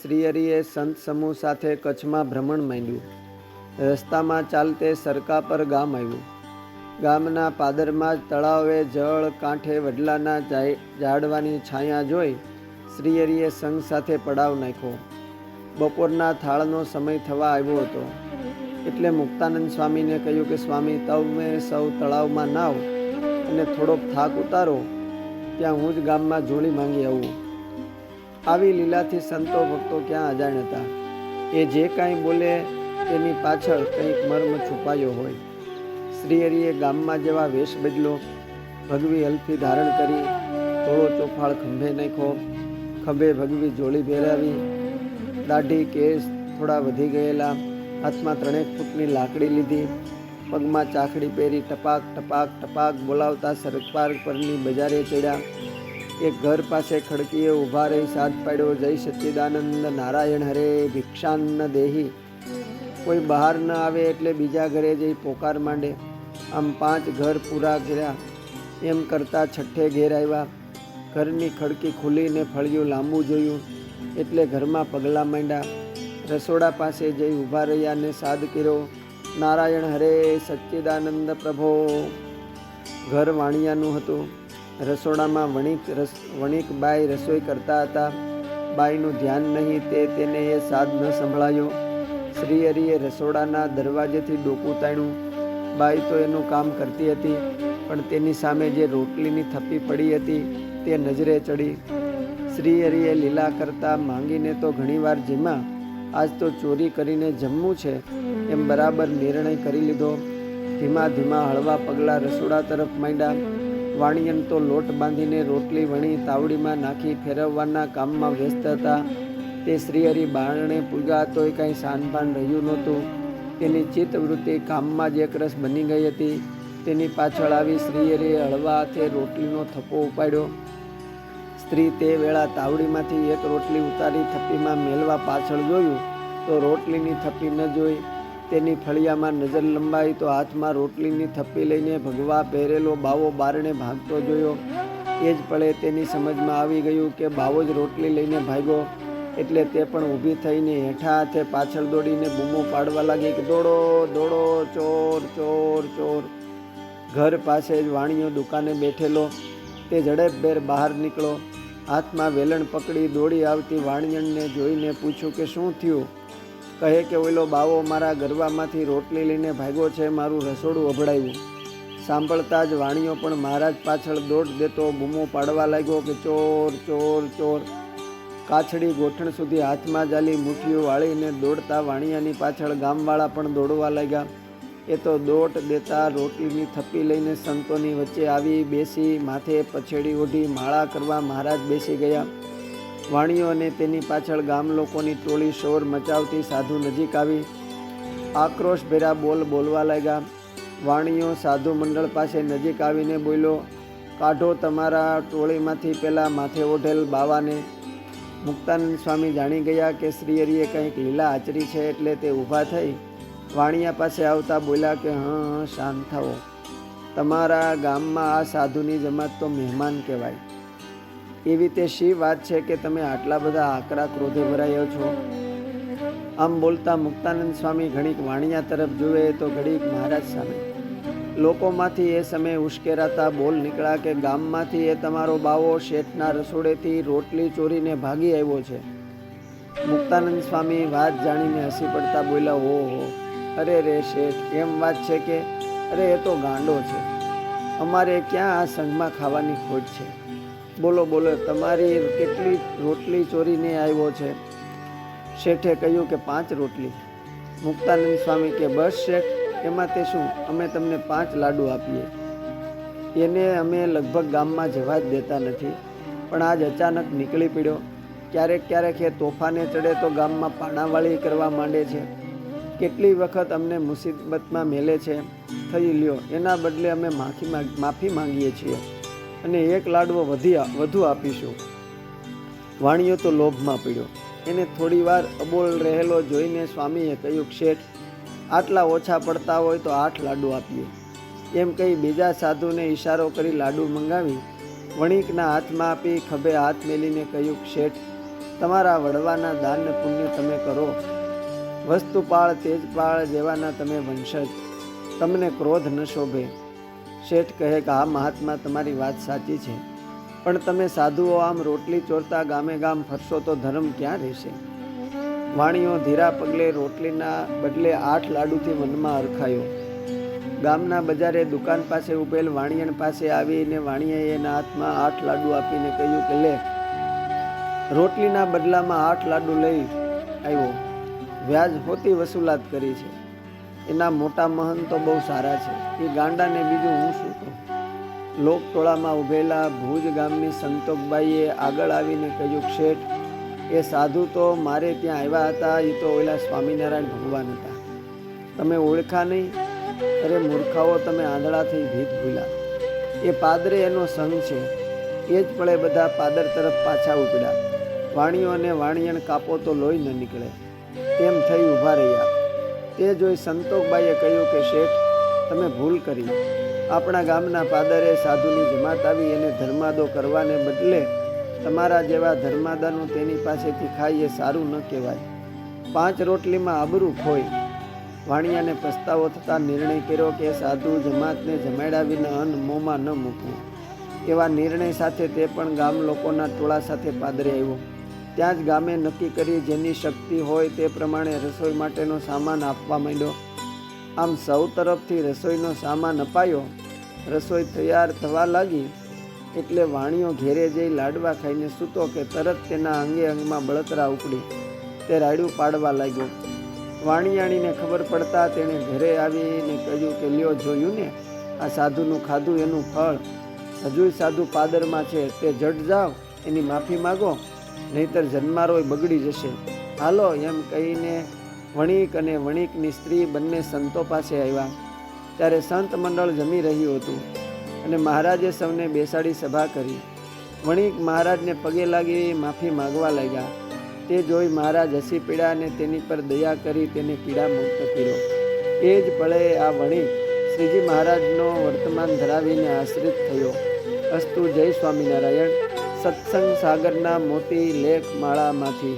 શ્રીહરિએ સંત સમૂહ સાથે કચ્છમાં ભ્રમણ માંડ્યું. રસ્તામાં ચાલતે સરકા પર ગામ આવ્યું. ગામના પાદરમાં જ તળાવે જળ કાંઠે વડલાના ઝાડવાની છાયા જોઈ શ્રીહરિએ સંઘ સાથે પડાવ નાખ્યો. બપોરના થાળનો સમય થવા આવ્યો હતો એટલે મુક્તાનંદ સ્વામીને કહ્યું કે સ્વામી, તમે સૌ તળાવમાં નાવ અને થોડોક થાક ઉતારો, ત્યાં હું જ ગામમાં જોડી માંગી આવું. આવી લીલાથી સંતો ભક્તો ક્યાં અજાણ હતા. એ જે કાંઈ બોલે તેની પાછળ કંઈક મર્મ છુપાયો હોય. શ્રીહરિએ ગામમાં જેવા વેશ બદલો, ભગવી હલ્ફી ધારણ કરી, થોડો ચોફાળ ખંભે નાખ્યો, ખભે ભગવી જોડી પહેરાવી, દાઢી કેસ થોડા વધી ગયેલા, હાથમાં 3 ફૂટની લાકડી લીધી, પગમાં ચાખડી પહેરી ટપાક ટપાક ટપાક બોલાવતા સરકાર પરની બજારે ચડ્યા. એક ઘર પાસે ખડકીએ ઊભા રહી સાદ પાડ્યો, જય સચ્ચિદાનંદ નારાયણ હરે ભિક્ષાન્ન દેહી. કોઈ બહાર ન આવે એટલે બીજા ઘરે જઈ પોકાર માંડે. આમ 5 ઘર પૂરા કર્યા. એમ કરતાં 6ઠે ઘેર આવ્યા. ઘરની ખડકી ખુલીને ફળિયું લાંબુ જોયું એટલે ઘરમાં પગલાં માંડ્યા. રસોડા પાસે જઈ ઊભા રહ્યા ને સાદ કર્યો, નારાયણ હરે સચ્ચિદાનંદ પ્રભો. ઘર વાણિયાનું હતું. રસોડામાં વણિક બાઈ રસોઈ કરતા હતા. બાઈનું ધ્યાન નહીં તે તેને એ સાદ ન સંભળાયો. શ્રીહરિએ રસોડાના દરવાજેથી ડોકું તાણ્યું. બાઈ તો એનું કામ કરતી હતી, પણ તેની સામે જે રોટલીની થપ્પી પડી હતી તે નજરે ચડી. શ્રીહરિએ લીલા કરતા માંગીને તો ઘણીવાર જીમ્યા. આજ તો ચોરી કરીને જમવું છે એમ બરાબર નિર્ણય કરી લીધો. ધીમા ધીમા હળવા પગલાં રસોડા તરફ માંડ્યા. વાણિયન તો લોટ બાંધીને રોટલી વણી તાવડીમાં નાખી ફેરવવાના કામમાં વ્યસ્ત હતા. તે શ્રીહરિ બારણે પૂગ્યા તોય કાંઈ સાનપાન રહ્યું નહોતું. તેની ચિત્તવૃત્તિ કામમાં જ એકરસ બની ગઈ હતી. તેની પાછળ આવી શ્રીહરિએ હળવા હાથે રોટલીનો થપ્પો ઉપાડ્યો. સ્ત્રી તે વેળા તાવડીમાંથી એક રોટલી ઉતારી થપ્પીમાં મેલવા પાછળ જોયું તો રોટલીની થપ્પી ન જોઈ. તેની ફળિયામાં નજર લંબાઈ તો હાથમાં રોટલીની થપ્પી લઈને ભગવા પહેરેલો બાવો બારણે ભાગતો જોયો. એ જ પળે તેની સમજમાં આવી ગયું કે બાવો જ રોટલી લઈને ભાગ્યો. એટલે તે પણ ઊભી થઈને હેઠા હાથે પાછળ દોડીને બૂમો પાડવા લાગી કે દોડો દોડો, ચોર ચોર ચોર. ઘર પાસે જ વાણિયો દુકાને બેઠેલો. તે ઝડપભેર બહાર નીકળો. હાથમાં વેલણ પકડી દોડી આવતી વાણિયણને જોઈને પૂછ્યું કે શું થયું? કહે કે ઓલો બાવો મારા ગરબામાંથી રોટલી લઈને ભાગ્યો છે, મારું રસોડું અભડાયું. સાંભળતા જ વાણિયો પણ મહારાજ પાછળ દોડ દેતો બૂમો પાડવા લાગ્યો કે ચોર ચોર ચોર. કાછડી ગોઠણ સુધી હાથમાં જાલી મુઠ્ઠીઓ વાળીને દોડતા વાણિયાની પાછળ ગામવાળા પણ દોડવા લાગ્યા. એ તો દોટ દેતા રોટલીની થપ્પી લઈને સંતોની વચ્ચે આવી બેસી માથે પછેડી ઓઢી માળા કરવા મહારાજ બેસી ગયા. વાણિયો અને તેની પાછળ ગામ લોકોની ટોળી શોર મચાવતી સાધુ નજીક આવી. આક્રોશ ભેરા બોલવા લાગ્યા. વાણિયો સાધુ મંડળ પાસે નજીક આવીને બોલ્યો, કાઢો તમારા ટોળીમાંથી પેલા માથે ઓઢેલ બાવાને. મુક્તાનંદ સ્વામી જાણી ગયા કે શ્રીહરિએ કંઈક લીલા આચરી છે એટલે તે ઊભા થઈ વાણિયા પાસે આવતા બોલ્યા કે હં શાંત થાઓ. તમારા ગામમાં આ સાધુની જમાત તો મહેમાન કહેવાય. એવી તે શી વાત છે કે તમે આટલા બધા આકરા ક્રોધે ભરાયો છો? આમ બોલતા મુક્તાનંદ સ્વામી ઘડીક વાણિયા તરફ જુએ તો ઘડીક મહારાજ સામે. લોકોમાંથી એ સમયે ઉશ્કેરાતા બોલ નીકળ્યા કે ગામમાંથી એ તમારો બાવો શેઠના રસોડેથી રોટલી ચોરીને ભાગી આવ્યો છે. મુક્તાનંદ સ્વામી વાત જાણીને હસી પડતા બોલ્યા, ઓહો, અરે રે શેઠ, એમ વાત છે કે? અરે એ તો ગાંડો છે. અમારે ક્યાં આ સંઘમાં ખાવાની ખોટ છે? બોલો બોલો, તમારી કેટલી રોટલી ચોરીને આવ્યો છે? શેઠે કહ્યું કે 5 રોટલી. મુક્તાનંદ સ્વામી કે બસ શેઠ, એમાં તે શું, અમે તમને 5 લાડુ આપીએ. એને અમે લગભગ ગામમાં જવા જ દેતા નથી, પણ આજ અચાનક નીકળી પડ્યો. ક્યારેક ક્યારેક એ તોફાને ચડે તો ગામમાં પાણાવાળી કરવા માંડે છે. કેટલી વખત અમને મુસીબતમાં મેલે છે. થઈ લ્યો, એના બદલે અમે માફી માંગીએ છીએ અને 1 લાડવો વધુ આપીશું. વાણિયો તો લોભમાં પડ્યો. એને થોડી વાર અબોલ રહેલો જોઈને સ્વામીએ કહ્યું, શેઠ, આટલા ઓછા પડતા હોય તો 8 લાડુ આપીએ. એમ કહી બીજા સાધુને ઈશારો કરી લાડુ મંગાવી વણિકના હાથમાં આપી ખભે હાથ મેલીને કહ્યું, શેઠ, તમારા વડવાના દાન પુણ્ય તમે કરો. વસ્તુપાળ તેજપાળ જેવાના તમે વંશજ, તમને ક્રોધ ન શોભે. શેઠ કહે કે હા મહાત્મા, તમારી વાત સાચી છે, પણ તમે સાધુઓ આમ રોટલી ચોરતા ગામે ગામ ફરશો તો ધર્મ ક્યાં રહેશે? વાણિયો ધીરા પગલે રોટલીના બદલે 8 લાડુથી મનમાં અરખાયો. ગામના બજારે દુકાન પાસે ઉભેલ વાણિયણ પાસે આવીને વાણિયાએ એના હાથમાં 8 લાડુ આપીને કહ્યું કે લે, રોટલીના બદલામાં 8 લાડુ લઈ આવ્યો. વ્યાજ હોતી વસૂલાત કરી છે. એના મોટા મહંત તો બહુ સારા છે, એ ગાંડાને બીજું હું શું કહું? લોક ટોળામાં ઉભેલા ભુજ ગામની સંતોકબાઈએ આગળ આવીને કહ્યું, શેઠ, એ સાધુ તો મારે ત્યાં આવ્યા હતા, એ તો ઓલા સ્વામિનારાયણ ભગવાન હતા. તમે ઓળખા નહીં? અરે મૂર્ખાઓ, તમે આંધળાથી ભીત ભૂલા. એ પાદરે એનો સંઘ છે. એ જ પળે બધા પાદર તરફ પાછા ઉપડ્યા. વાણિયો અને વાણિયણ કાપો તો લોહી ન નીકળે તેમ થઈ ઊભા રહ્યા. તે જોઈ સંતોકબાઈએ કહ્યું કે શેઠ, તમે ભૂલ કરી. આપણા ગામના પાદરે સાધુની જમાત આવી એને ધર્માદો કરવાને બદલે તમારા જેવા ધર્માદાનું તેની પાસેથી ખાઈ એ સારું ન કહેવાય. 5 રોટલીમાં આબરૂ ખોઈ. વાણિયાને પસ્તાવો થતાં નિર્ણય કર્યો કે સાધુ જમાતને જમાડ્યા વિના અન્ન મોંમાં ન મૂકવું. એવા નિર્ણય સાથે તે પણ ગામ લોકોના ટોળા સાથે પાદરે આવ્યો. ત્યાં જ ગામે નક્કી કરી જેની શક્તિ હોય તે પ્રમાણે રસોઈ માટેનો સામાન આપવા માંડ્યો. આમ સૌ તરફથી રસોઈનો સામાન અપાયો. રસોઈ તૈયાર થવા લાગી એટલે વાણિયો ઘેરે જઈ લાડવા ખાઈને સૂતો કે તરત તેના અંગે અંગમાં બળતરા ઉપડી. તે રાયડું પાડવા લાગ્યો. વાણિયાણીને ખબર પડતા તેણે ઘરે આવીને કહ્યું કે લ્યો, જોયું ને, આ સાધુનું ખાધું એનું ફળ. હજુય સાધુ પાદરમાં છે, તે જડ જાઓ, એની માફી માગો, નહીતર જન્મારોય બગડી જશે. હાલો, એમ કહીને વણિક અને વણિકની સ્ત્રી બંને સંતો પાસે આવ્યા. ત્યારે સંત મંડળ જમી રહ્યું હતું અને મહારાજે સૌને બેસાડી સભા કરી. વણિક મહારાજને પગે લાગી માફી માગવા લાગ્યા. તે જોઈ મહારાજ હસી પીડા અને તેની પર દયા કરી તેને પીડા મુક્ત કર્યો. એ જ પળે આ વણિક શ્રીજી મહારાજનો વર્તમાન ધરાવીને આશ્રિત થયો. અસ્તુ. જય સ્વામિનારાયણ. સત્સંગ સાગરના મોતી લેખ માળામાંથી.